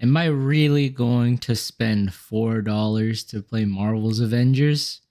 Am I really going to spend $4 to play Marvel's Avengers?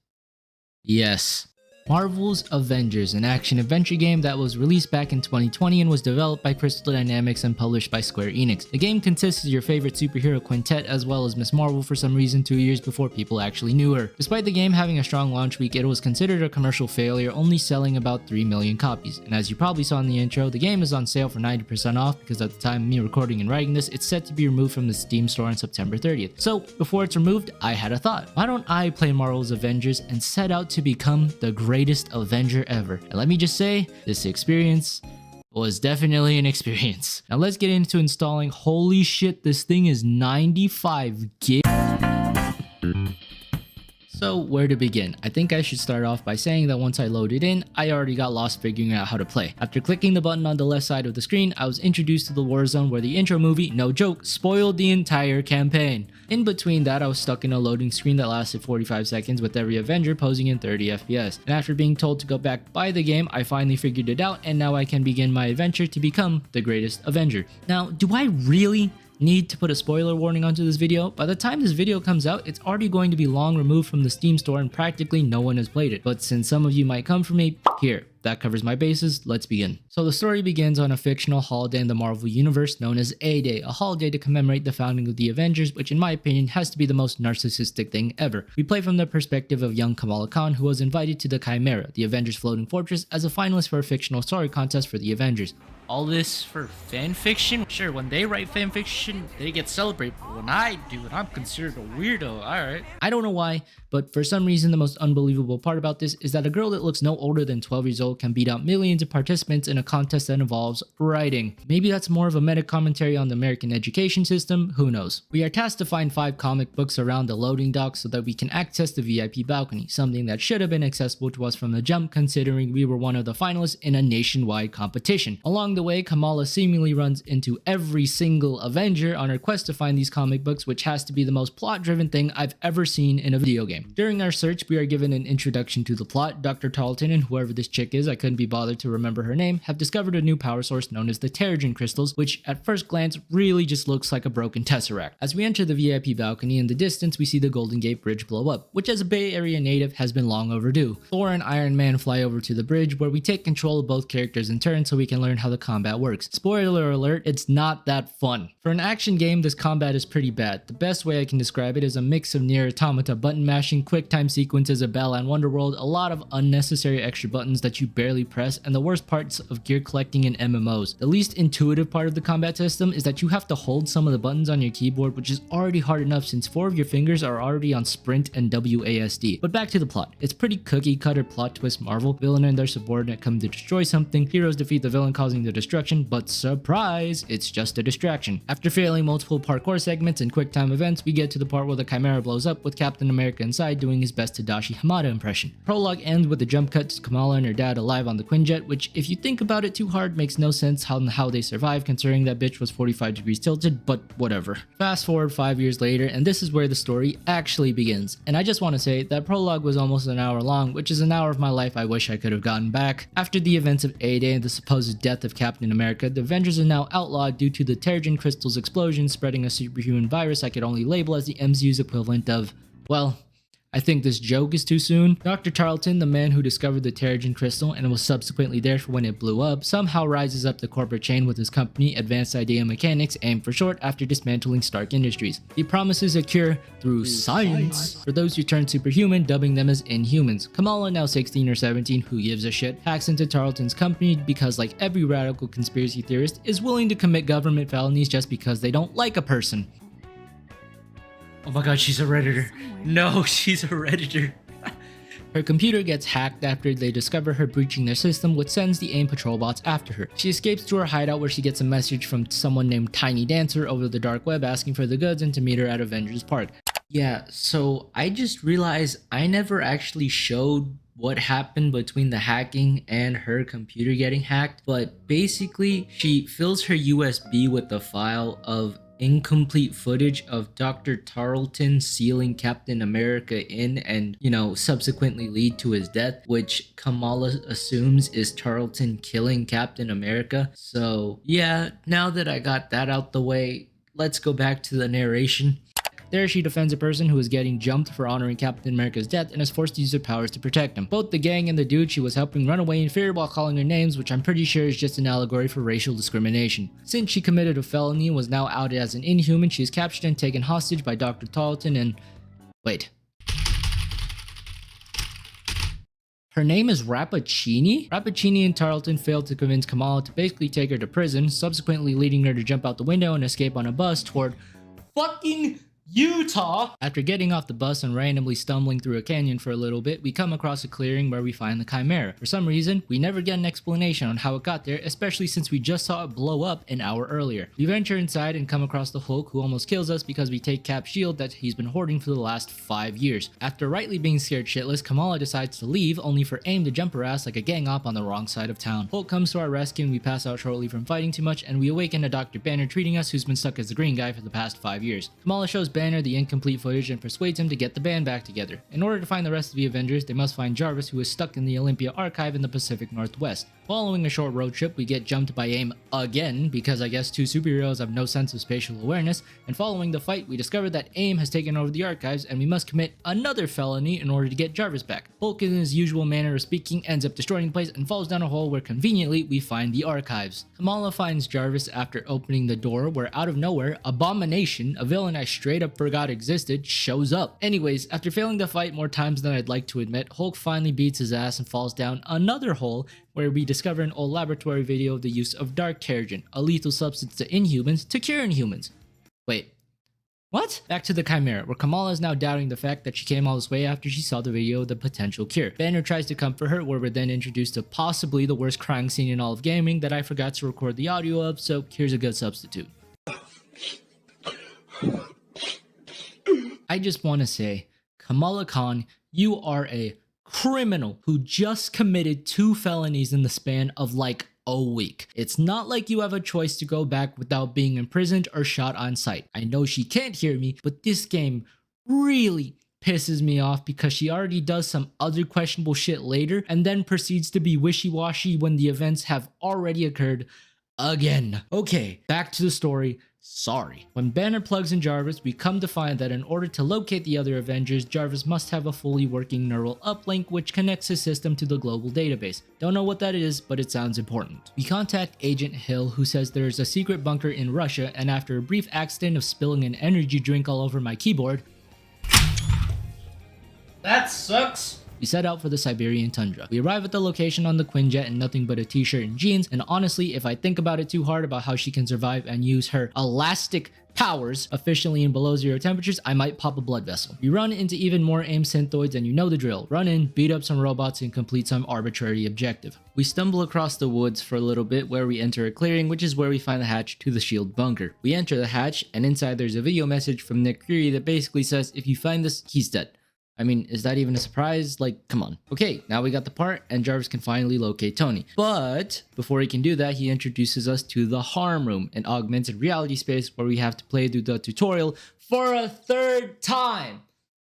Yes. Marvel's Avengers, an action-adventure game that was released back in 2020 and was developed by Crystal Dynamics and published by Square Enix. The game consists of your favorite superhero quintet as well as Miss Marvel for some reason 2 years before people actually knew her. Despite the game having a strong launch week, it was considered a commercial failure, only selling about 3 million copies. And as you probably saw in the intro, the game is on sale for 90% off because at the time of me recording and writing this, it's set to be removed from the Steam store on September 30th. So before it's removed, I had a thought. Why don't I play Marvel's Avengers and set out to become the greatest Avenger ever? And let me just say, this experience was definitely an experience. Now let's get into installing. Holy shit, this thing is 95 gig. So where to begin? I think I should start off by saying that once I loaded in, I already got lost figuring out how to play. After clicking the button on the left side of the screen, I was introduced to the war zone where the intro movie, no joke, spoiled the entire campaign. In between that, I was stuck in a loading screen that lasted 45 seconds with every Avenger posing in 30 FPS. And after being told to go back by the game, I finally figured it out and now I can begin my adventure to become the greatest Avenger. Now, do I really need to put a spoiler warning onto this video? By the time this video comes out, it's already going to be long removed from the Steam store and practically no one has played it. But since some of you might come for me, here, that covers my bases, let's begin. So the story begins on a fictional holiday in the Marvel Universe known as A-Day, a holiday to commemorate the founding of the Avengers, which in my opinion has to be the most narcissistic thing ever. We play from the perspective of young Kamala Khan, who was invited to the Chimera, the Avengers floating fortress, as a finalist for a fictional story contest for the Avengers. All this for fanfiction? Sure, when they write fanfiction, they get celebrated, but when I do it, I'm considered a weirdo, alright. I don't know why, but for some reason the most unbelievable part about this is that a girl that looks no older than 12 years old can beat out millions of participants in a contest that involves writing. Maybe that's more of a meta commentary on the American education system, who knows. We are tasked to find 5 comic books around the loading dock so that we can access the VIP balcony, something that should have been accessible to us from the jump considering we were one of the finalists in a nationwide competition. Along the way, Kamala seemingly runs into every single Avenger on her quest to find these comic books, which has to be the most plot-driven thing I've ever seen in a video game. During our search, we are given an introduction to the plot. Dr. Tarleton and whoever this chick is, I couldn't be bothered to remember her name, have discovered a new power source known as the Terrigen crystals, which at first glance really just looks like a broken tesseract. As we enter the VIP balcony, in the distance we see the Golden Gate Bridge blow up, which as a Bay Area native has been long overdue. Thor and Iron Man fly over to the bridge where we take control of both characters in turn so we can learn how the combat works. Spoiler alert, it's not that fun. For an action game, this combat is pretty bad. The best way I can describe it is a mix of Nier Automata button mashing, quick time sequences of Battleland Wonderworld, a lot of unnecessary extra buttons that you barely press, and the worst parts of gear collecting in MMOs. The least intuitive part of the combat system is that you have to hold some of the buttons on your keyboard, which is already hard enough since 4 of your fingers are already on sprint and WASD. But back to the plot. It's pretty cookie cutter plot twist Marvel. Villain and their subordinate come to destroy something, heroes defeat the villain causing the destruction, but surprise, it's just a distraction. After failing multiple parkour segments and quick time events, we get to the part where the Chimera blows up with Captain America inside doing his best Tadashi Hamada impression. Prologue ends with a jump cut to Kamala and her dad alive on the Quinjet, which if you think about it too hard makes no sense how they survived considering that bitch was 45 degrees tilted, but whatever. Fast forward 5 years later and this is where the story actually begins. And I just want to say that prologue was almost an hour long, which is an hour of my life I wish I could have gotten back. After the events of A-Day and the supposed death of Captain America, the Avengers are now outlawed due to the Terrigen crystals explosion spreading a superhuman virus I could only label as the MCU's equivalent of, well, I think this joke is too soon. Dr. Tarleton, the man who discovered the Terrigen crystal and was subsequently there for when it blew up, somehow rises up the corporate chain with his company, Advanced Idea Mechanics, AIM for short, after dismantling Stark Industries. He promises a cure through science for those who turn superhuman, dubbing them as Inhumans. Kamala, now 16 or 17, who gives a shit, hacks into Tarleton's company because, like every radical conspiracy theorist, is willing to commit government felonies just because they don't like a person. Oh my god, she's a Redditor. No, she's a Redditor. Her computer gets hacked after they discover her breaching their system, which sends the AIM patrol bots after her. She escapes to her hideout where she gets a message from someone named Tiny Dancer over the dark web asking for the goods and to meet her at Avengers Park. Yeah, so I just realized I never actually showed what happened between the hacking and her computer getting hacked, but basically she fills her USB with the file of incomplete footage of Dr. Tarleton sealing Captain America in and, subsequently lead to his death, which Kamala assumes is Tarleton killing Captain America. So yeah, now that I got that out the way, let's go back to the narration. There she defends a person who is getting jumped for honoring Captain America's death and is forced to use her powers to protect him. Both the gang and the dude she was helping run away in fear while calling her names, which I'm pretty sure is just an allegory for racial discrimination. Since she committed a felony and was now outed as an inhuman, she is captured and taken hostage by Dr. Tarleton and... wait. Her name is Rappaccini? Rappaccini and Tarleton failed to convince Kamala to basically take her to prison, subsequently leading her to jump out the window and escape on a bus toward fucking Utah! After getting off the bus and randomly stumbling through a canyon for a little bit, we come across a clearing where we find the Chimera. For some reason, we never get an explanation on how it got there, especially since we just saw it blow up an hour earlier. We venture inside and come across the Hulk, who almost kills us because we take Cap's shield that he's been hoarding for the last 5 years. After rightly being scared shitless, Kamala decides to leave, only for AIM to jump her ass like a gang op on the wrong side of town. Hulk comes to our rescue and we pass out shortly from fighting too much, and we awaken to Dr. Banner treating us, who's been stuck as the green guy for the past 5 years. Kamala shows Banner the incomplete footage and persuades him to get the band back together. In order to find the rest of the Avengers, they must find Jarvis, who is stuck in the Olympia archive in the Pacific Northwest. Following a short road trip, we get jumped by AIM again, because I guess two superheroes have no sense of spatial awareness, and following the fight, we discover that AIM has taken over the archives and we must commit another felony in order to get Jarvis back. Hulk, in his usual manner of speaking, ends up destroying the place and falls down a hole where conveniently we find the archives. Kamala finds Jarvis after opening the door, where out of nowhere, Abomination, a villain I straight up forgot existed, shows up. Anyways, after failing the fight more times than I'd like to admit, Hulk finally beats his ass and falls down another hole, where we discover an old laboratory video of the use of dark terrigen, a lethal substance to Inhumans to cure Inhumans. Wait, what? Back to the Chimera, where Kamala is now doubting the fact that she came all this way after she saw the video of the potential cure. Banner tries to comfort her, where we're then introduced to possibly the worst crying scene in all of gaming that I forgot to record the audio of, so here's a good substitute. I just want to say, Kamala Khan, you are a criminal who just committed 2 felonies in the span of like a week. It's not like you have a choice to go back without being imprisoned or shot on sight. I know she can't hear me, but this game really pisses me off because she already does some other questionable shit later and then proceeds to be wishy-washy when the events have already occurred again. Okay, back to the story. Sorry. When Banner plugs in Jarvis, we come to find that in order to locate the other Avengers, Jarvis must have a fully working neural uplink which connects his system to the global database. Don't know what that is, but it sounds important. We contact Agent Hill, who says there is a secret bunker in Russia, and after a brief accident of spilling an energy drink all over my keyboard, that sucks, we set out for the Siberian tundra. We arrive at the location on the Quinjet in nothing but a t-shirt and jeans, and honestly, if I think about it too hard about how she can survive and use her elastic powers efficiently in below zero temperatures, I might pop a blood vessel. We run into even more AIM synthoids, and you know the drill. Run in, beat up some robots, and complete some arbitrary objective. We stumble across the woods for a little bit where we enter a clearing, which is where we find the hatch to the shield bunker. We enter the hatch, and inside there's a video message from Nick Fury that basically says, if you find this, he's dead. I mean, is that even a surprise? Like, come on. Okay, now we got the part, and Jarvis can finally locate Tony. But before he can do that, he introduces us to the Harm Room, an augmented reality space where we have to play through the tutorial for a 3rd time.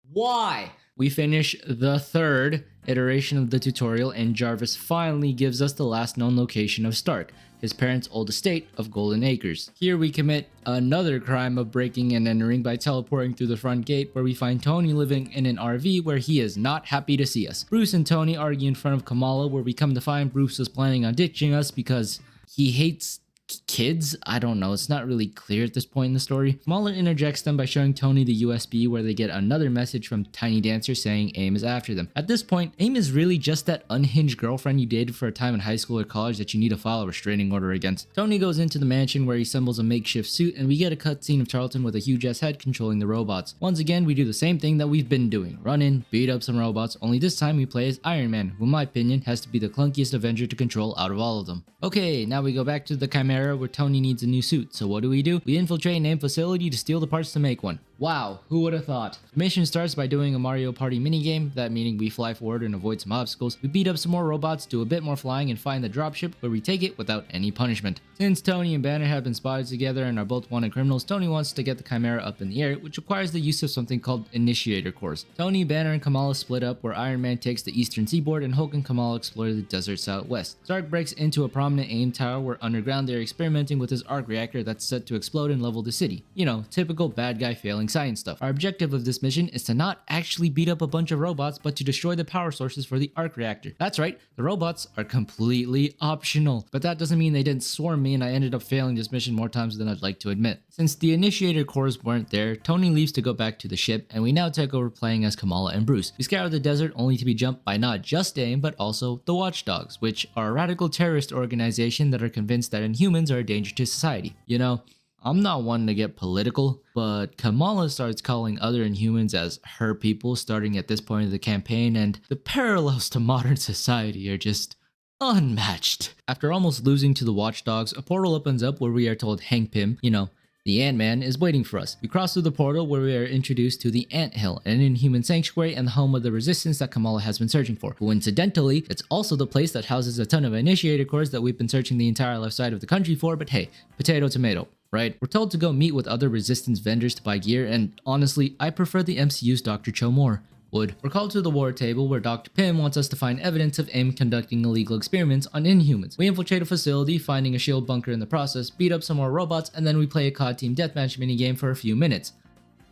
Why? We finish the 3rd iteration of the tutorial, and Jarvis finally gives us the last known location of Stark, his parents' old estate of Golden Acres. Here we commit another crime of breaking and entering by teleporting through the front gate, where we find Tony living in an RV where he is not happy to see us. Bruce and Tony argue in front of Kamala, where we come to find Bruce was planning on ditching us because he hates kids? I don't know, it's not really clear at this point in the story. Kamala interjects them by showing Tony the USB, where they get another message from Tiny Dancer saying AIM is after them. At this point, AIM is really just that unhinged girlfriend you dated for a time in high school or college that you need to file a restraining order against. Tony goes into the mansion where he assembles a makeshift suit, and we get a cutscene of Charlton with a huge ass head controlling the robots. Once again, we do the same thing that we've been doing. Run in, beat up some robots, only this time we play as Iron Man, who in my opinion has to be the clunkiest Avenger to control out of all of them. Okay, now we go back to the Chimera where Tony needs a new suit. So what do? We infiltrate an AIM facility to steal the parts to make one. Wow, who would have thought? The mission starts by doing a Mario Party minigame, that meaning we fly forward and avoid some obstacles. We beat up some more robots, do a bit more flying, and find the dropship where we take it without any punishment. Since Tony and Banner have been spotted together and are both wanted criminals, Tony wants to get the Chimera up in the air, which requires the use of something called initiator cores. Tony, Banner, and Kamala split up where Iron Man takes the eastern seaboard and Hulk and Kamala explore the desert southwest. Stark breaks into a prominent AIM tower where underground they are experimenting with his arc reactor that's set to explode and level the city. You know, typical bad guy failing science stuff. Our objective of this mission is to not actually beat up a bunch of robots, but to destroy the power sources for the arc reactor. That's right, the robots are completely optional, but that doesn't mean they didn't swarm me and I ended up failing this mission more times than I'd like to admit. Since the initiator cores weren't there, Tony leaves to go back to the ship, and we now take over playing as Kamala and Bruce. We scour the desert only to be jumped by not just AIM, but also the Watchdogs, which are a radical terrorist organization that are convinced that Inhumans are a danger to society. You know, I'm not one to get political, but Kamala starts calling other Inhumans as her people starting at this point of the campaign, and the parallels to modern society are just unmatched. After almost losing to the Watchdogs, a portal opens up where we are told Hank Pym, you know, the Ant-Man, is waiting for us. We cross through the portal where we are introduced to the Ant Hill, an Inhuman sanctuary and the home of the resistance that Kamala has been searching for. Coincidentally, it's also the place that houses a ton of initiator cores that we've been searching the entire left side of the country for, but hey, potato tomato. Right? We're told to go meet with other resistance vendors to buy gear, and honestly, I prefer the MCU's Dr. Cho more. We're called to the war table where Dr. Pym wants us to find evidence of AIM conducting illegal experiments on Inhumans. We infiltrate a facility, finding a shield bunker in the process, beat up some more robots, and then we play a COD team deathmatch minigame for a few minutes.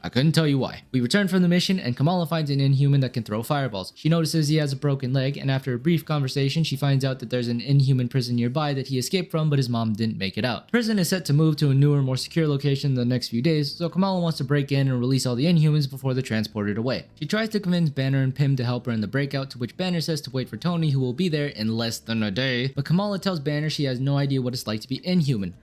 I couldn't tell you why. We return from the mission and Kamala finds an Inhuman that can throw fireballs. She notices he has a broken leg, and after a brief conversation she finds out that there's an Inhuman prison nearby that he escaped from, but his mom didn't make it out. The prison is set to move to a newer, more secure location in the next few days, so Kamala wants to break in and release all the Inhumans before they're transported away. She tries to convince Banner and Pym to help her in the breakout, to which Banner says to wait for Tony, who will be there in less than a day, but Kamala tells Banner she has no idea what it's like to be Inhuman.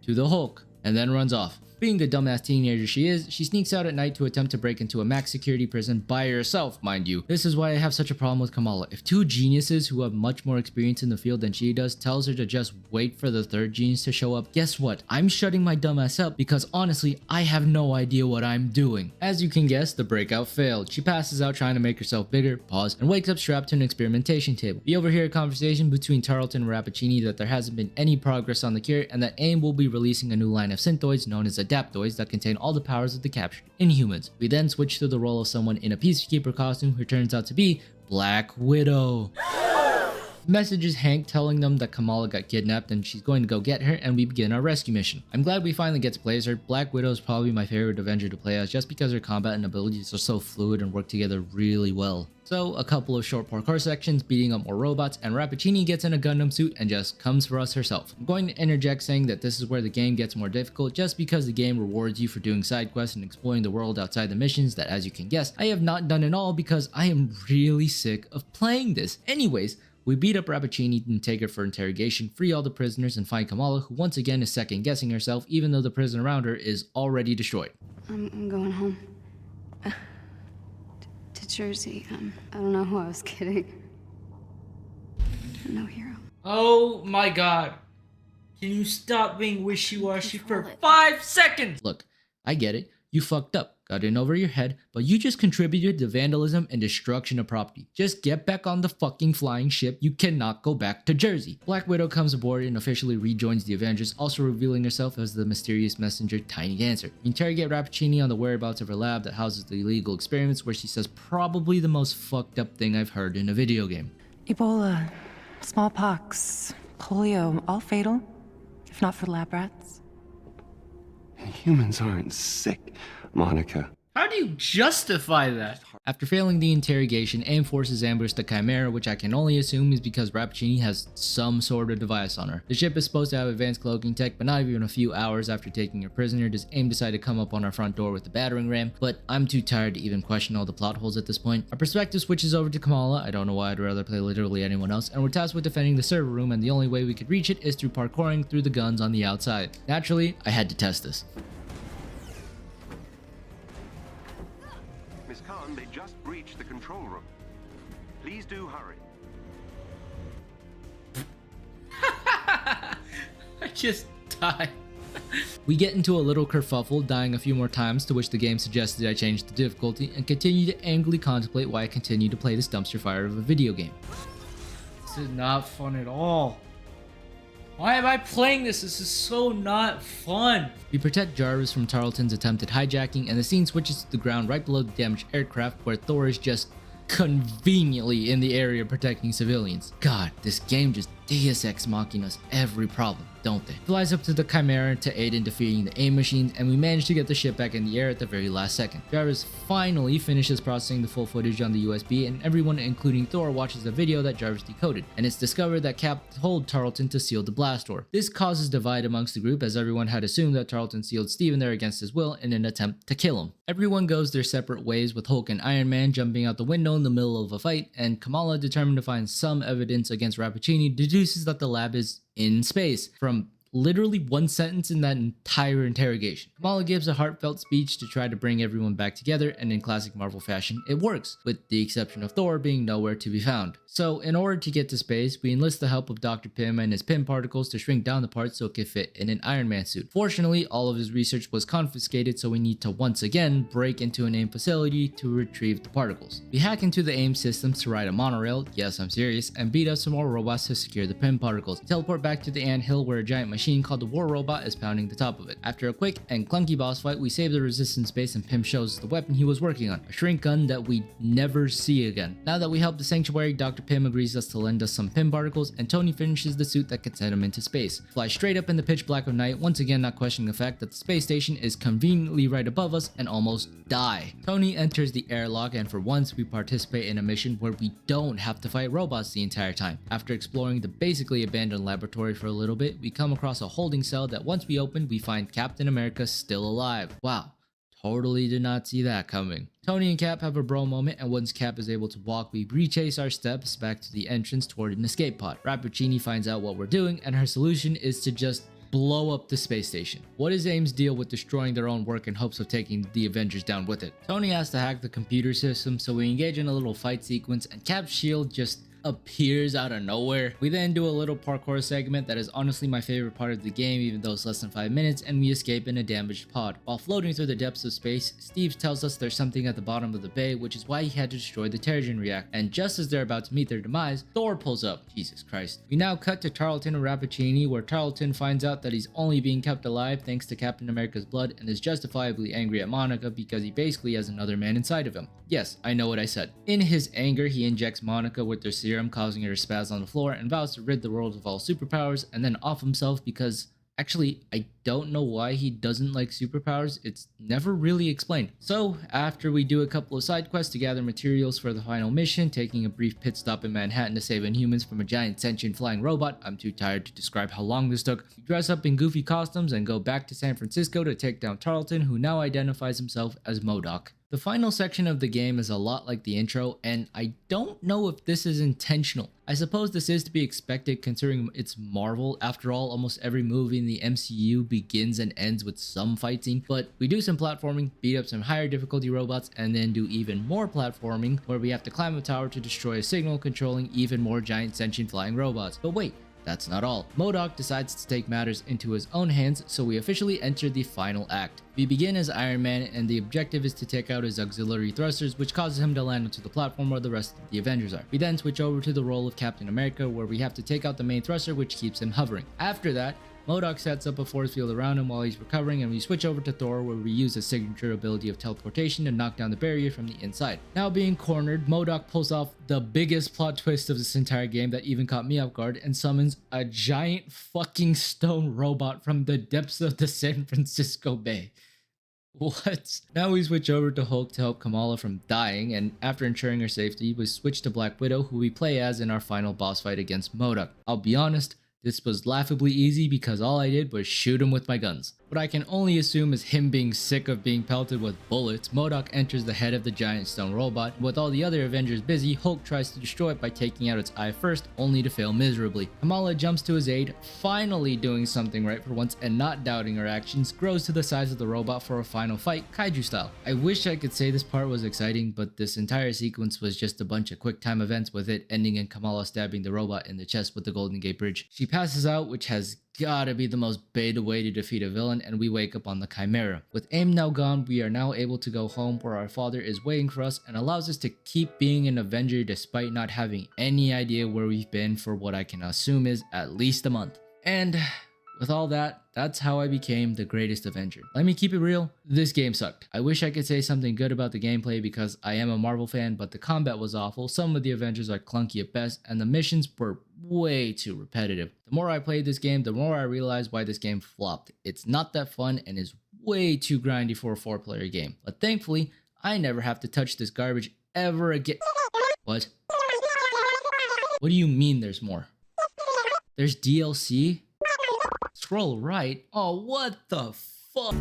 To the Hulk, and then runs off. Being the dumbass teenager she is, she sneaks out at night to attempt to break into a max security prison by herself, mind you. This is why I have such a problem with Kamala. If two geniuses who have much more experience in the field than she does tells her to just wait for the third genius to show up, guess what? I'm shutting my dumbass up because honestly, I have no idea what I'm doing. As you can guess, the breakout failed. She passes out trying to make herself bigger, pause, and wakes up strapped to an experimentation table. We overhear a conversation between Tarleton and Rappaccini that there hasn't been any progress on the cure and that AIM will be releasing a new line of synthoids known as Adaptoids that contain all the powers of the captured Inhumans. We then switch to the role of someone in a peacekeeper costume who turns out to be Black Widow. Messages Hank telling them that Kamala got kidnapped and she's going to go get her, and we begin our rescue mission. I'm glad we finally get to play as her. Black Widow is probably my favorite Avenger to play as just because her combat and abilities are so fluid and work together really well. So a couple of short parkour sections, beating up more robots, and Rappaccini gets in a Gundam suit and just comes for us herself. I'm going to interject saying that this is where the game gets more difficult just because the game rewards you for doing side quests and exploring the world outside the missions that, as you can guess, I have not done at all because I am really sick of playing this. Anyways, we beat up Rappaccini and take her for interrogation, free all the prisoners, and find Kamala, who once again is second guessing herself even though the prison around her is already destroyed. I'm going home. To Jersey. I don't know who I was kidding. No hero. Oh my god. Can you stop being wishy-washy for 5 seconds? Look, I get it. You fucked up. Got in over your head, but you just contributed to vandalism and destruction of property. Just get back on the fucking flying ship. You cannot go back to Jersey. Black Widow comes aboard and officially rejoins the Avengers, also revealing herself as the mysterious messenger Tiny Dancer. We interrogate Rappaccini on the whereabouts of her lab that houses the illegal experiments, where she says probably the most fucked up thing I've heard in a video game. Ebola, smallpox, polio, all fatal, if not for lab rats. Humans aren't sick, Monica. How do you justify that? After failing the interrogation, AIM forces ambush the Chimera, which I can only assume is because Rappaccini has some sort of device on her. The ship is supposed to have advanced cloaking tech, but not even a few hours after taking her prisoner does AIM decide to come up on our front door with the battering ram, but I'm too tired to even question all the plot holes at this point. Our perspective switches over to Kamala. I don't know why I'd rather play literally anyone else, and we're tasked with defending the server room, and the only way we could reach it is through parkouring through the guns on the outside. Naturally, I had to test this. Miss Khan, they just breached the control room. Please do hurry. I just died. We get into a little kerfuffle, dying a few more times, to which the game suggested I change the difficulty, and continue to angrily contemplate why I continue to play this dumpster fire of a video game. This is not fun at all. Why am I playing this? This is so not fun. We protect Jarvis from Tarleton's attempted hijacking, and the scene switches to the ground right below the damaged aircraft, where Thor is just conveniently in the area protecting civilians. God, this game just Deus Ex Machina us every problem, don't they? Flies up to the Chimera to aid in defeating the AIM machines, and we manage to get the ship back in the air at the very last second. Jarvis finally finishes processing the full footage on the USB, and everyone, including Thor, watches the video that Jarvis decoded, and it's discovered that Cap told Tarleton to seal the blast door. This causes divide amongst the group, as everyone had assumed that Tarleton sealed Steven there against his will in an attempt to kill him. Everyone goes their separate ways, with Hulk and Iron Man jumping out the window in the middle of a fight, and Kamala, determined to find some evidence against Rappaccini, deduces that the lab is in space from literally one sentence in that entire interrogation. Kamala gives a heartfelt speech to try to bring everyone back together, and in classic Marvel fashion, it works, with the exception of Thor being nowhere to be found. So in order to get to space, we enlist the help of Dr. Pym and his Pym particles to shrink down the parts so it could fit in an Iron Man suit. Fortunately, all of his research was confiscated, so we need to once again break into an AIM facility to retrieve the particles. We hack into the AIM systems to ride a monorail, yes I'm serious, and beat up some more robots to secure the Pym particles. Teleport back to the anthill where a giant machine called the War Robot is pounding the top of it. After a quick and clunky boss fight, we save the resistance base, and Pym shows us the weapon he was working on, a shrink gun that we never see again. Now that we help the Sanctuary, Dr. Pym agrees us to lend us some Pym particles, and Tony finishes the suit that can send him into space. Fly straight up in the pitch black of night, once again not questioning the fact that the space station is conveniently right above us, and almost die. Tony enters the airlock, and for once we participate in a mission where we don't have to fight robots the entire time. After exploring the basically abandoned laboratory for a little bit, we come across a holding cell that once we open, we find Captain America still alive. Wow. Totally did not see that coming. Tony and Cap have a bro moment, and once Cap is able to walk, we retrace our steps back to the entrance toward an escape pod. Rappaccini finds out what we're doing, and her solution is to just blow up the space station. What is AIM's deal with destroying their own work in hopes of taking the Avengers down with it? Tony has to hack the computer system, so we engage in a little fight sequence, and Cap's shield just appears out of nowhere. We then do a little parkour segment that is honestly my favorite part of the game, even though it's less than 5 minutes, and we escape in a damaged pod. While floating through the depths of space, Steve tells us there's something at the bottom of the bay, which is why he had to destroy the JJJreact, and just as they're about to meet their demise, Thor pulls up. Jesus Christ. We now cut to Tarleton and Rappaccini, where Tarleton finds out that he's only being kept alive thanks to Captain America's blood, and is justifiably angry at Monica because he basically has another man inside of him. Yes, I know what I said. In his anger, he injects Monica with their serum, causing her to spaz on the floor, and vows to rid the world of all superpowers, and then off himself because actually I don't know why he doesn't like superpowers. It's never really explained. So after we do a couple of side quests to gather materials for the final mission, taking a brief pit stop in Manhattan to save Inhumans from a giant sentient flying robot, I'm too tired to describe how long this took, we dress up in goofy costumes and go back to San Francisco to take down Tarleton, who now identifies himself as MODOK. The final section of the game is a lot like the intro, and I don't know if this is intentional. I suppose this is to be expected considering it's Marvel. After all, almost every movie in the MCU begins and ends with some fight scene, but we do some platforming, beat up some higher difficulty robots, and then do even more platforming where we have to climb a tower to destroy a signal controlling even more giant sentient flying robots. But wait, that's not all. MODOK decides to take matters into his own hands, so we officially enter the final act. We begin as Iron Man, and the objective is to take out his auxiliary thrusters, which causes him to land onto the platform where the rest of the Avengers are. We then switch over to the role of Captain America, where we have to take out the main thruster, which keeps him hovering. After that, MODOK sets up a force field around him while he's recovering, and we switch over to Thor, where we use his signature ability of teleportation to knock down the barrier from the inside. Now being cornered, MODOK pulls off the biggest plot twist of this entire game that even caught me off guard, and summons a giant fucking stone robot from the depths of the San Francisco Bay. What? Now we switch over to Hulk to help Kamala from dying, and after ensuring her safety, we switch to Black Widow, who we play as in our final boss fight against MODOK. I'll be honest, this was laughably easy because all I did was shoot him with my guns. What I can only assume is him being sick of being pelted with bullets. MODOK enters the head of the giant stone robot. With all the other Avengers busy, Hulk tries to destroy it by taking out its eye first, only to fail miserably. Kamala jumps to his aid, finally doing something right for once and not doubting her actions, grows to the size of the robot for a final fight, kaiju style. I wish I could say this part was exciting, but this entire sequence was just a bunch of quick time events, with it ending in Kamala stabbing the robot in the chest with the Golden Gate Bridge. She passes out, which has gotta be the most beta way to defeat a villain, and we wake up on the Chimera. With AIM now gone, we are now able to go home where our father is waiting for us and allows us to keep being an Avenger despite not having any idea where we've been for what I can assume is at least a month. And with all that, that's how I became the greatest Avenger. Let me keep it real, this game sucked. I wish I could say something good about the gameplay because I am a Marvel fan, but the combat was awful, some of the Avengers are clunky at best, and the missions were way too repetitive. The more I played this game, the more I realized why this game flopped. It's not that fun and is way too grindy for a 4-player game. But thankfully, I never have to touch this garbage ever again. What? What do you mean there's more? There's DLC? Scroll right? Oh, what the fuck?